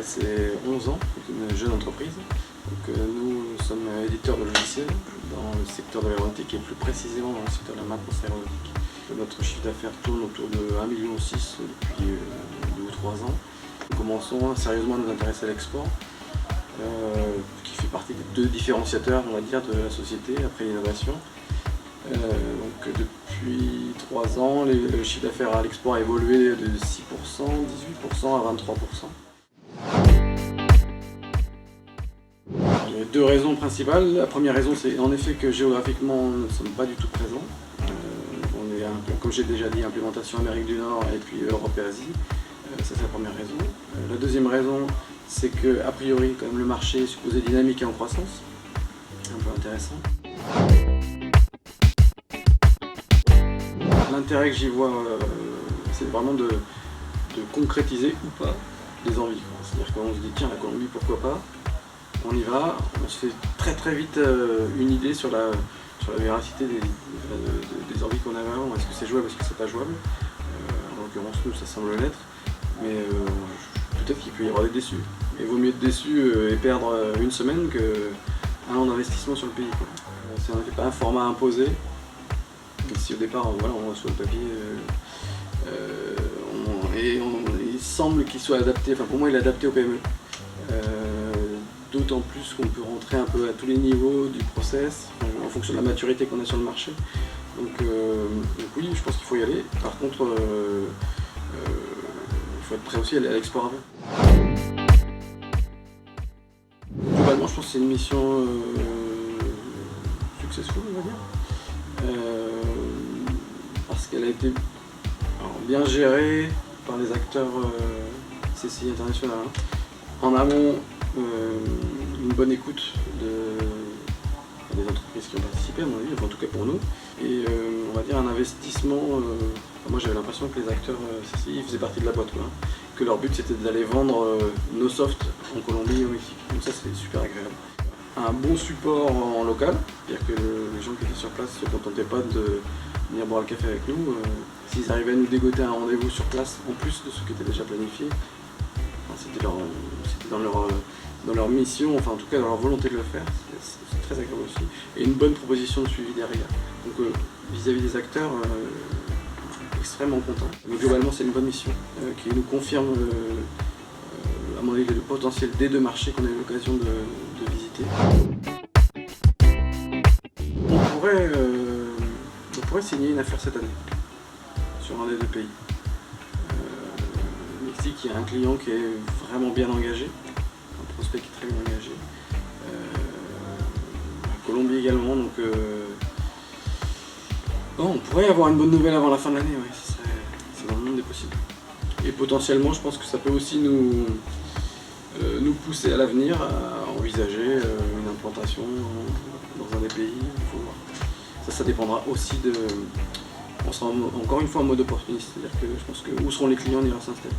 c'est 11 ans, c'est une jeune entreprise. Donc, nous sommes éditeurs de logiciels dans le secteur de l'aéronautique et plus précisément dans le secteur de la maintenance aéronautique. Notre chiffre d'affaires tourne autour de 1,6 million depuis 2 ou 3 ans. Nous commençons sérieusement à nous intéresser à l'export, qui fait partie des 2 différenciateurs, on va dire, de la société après l'innovation. Donc depuis 3 ans, le chiffre d'affaires à l'export a évolué de 6%, 18% à 23%. Il y a 2 raisons principales. La première raison, c'est en effet que géographiquement, nous ne sommes pas du tout présents. On est, comme j'ai déjà dit, implémentation Amérique du Nord et puis Europe et Asie. Ça, c'est la première raison. La deuxième raison, c'est que, a priori, quand même, le marché est supposé dynamique et en croissance. C'est un peu intéressant. L'intérêt que j'y vois, c'est vraiment de concrétiser ou pas des envies. C'est-à-dire qu'on se dit, tiens, la Colombie, pourquoi pas? On y va, on se fait très vite une idée sur la véracité des envies qu'on avait avant. Est-ce que c'est jouable, est-ce que c'est pas jouable? En l'occurrence, nous, ça semble l'être, mais peut-être qu'il peut y avoir des déçus. Mais il vaut mieux être déçu et perdre une semaine qu'un an d'investissement sur le pays. C'est en effet pas un format imposé. Si au départ, voilà, on reçoit le papier, il semble qu'il soit adapté, enfin pour moi il est adapté au PME. D'autant plus qu'on peut rentrer un peu à tous les niveaux du process, en fonction de la maturité qu'on a sur le marché. Donc oui, je pense qu'il faut y aller. Par contre, il faut être prêt aussi à aller à l'export avant. Globalement, je pense que c'est une mission successful, on va dire. Parce qu'elle a été bien gérée par les acteurs CCI international. En amont, une bonne écoute des entreprises qui ont participé, à mon avis, enfin, en tout cas pour nous. Et on va dire un investissement. Moi j'avais l'impression que les acteurs CCI faisaient partie de la boîte, quoi, que leur but c'était d'aller vendre nos softs en Colombie et au Mexique. Donc ça c'est super agréable. Un bon support en local, c'est-à-dire que les gens qui étaient sur place ne se contentaient pas de venir boire le café avec nous. S'ils arrivaient à nous dégoter un rendez-vous sur place, en plus de ce qui était déjà planifié, c'était dans leur mission, enfin en tout cas dans leur volonté de le faire, c'est très agréable aussi. Et une bonne proposition de suivi derrière. Donc vis-à-vis des acteurs, extrêmement content. Mais globalement c'est une bonne mission qui nous confirme à mon avis le potentiel des 2 marchés qu'on a eu l'occasion de visiter. On pourrait signer une affaire cette année sur un des 2 pays. Le Mexique, il y a un client qui est vraiment bien engagé, un prospect qui est très bien engagé. La Colombie également, donc on pourrait avoir une bonne nouvelle avant la fin de l'année, ouais, c'est dans le monde des possibles. Et potentiellement, je pense que ça peut aussi nous pousser à l'avenir à envisager une implantation dans un des pays. Il faut voir. Ça dépendra aussi de... On sera encore une fois en mode opportuniste, c'est-à-dire que je pense que où seront les clients, on ira s'installer.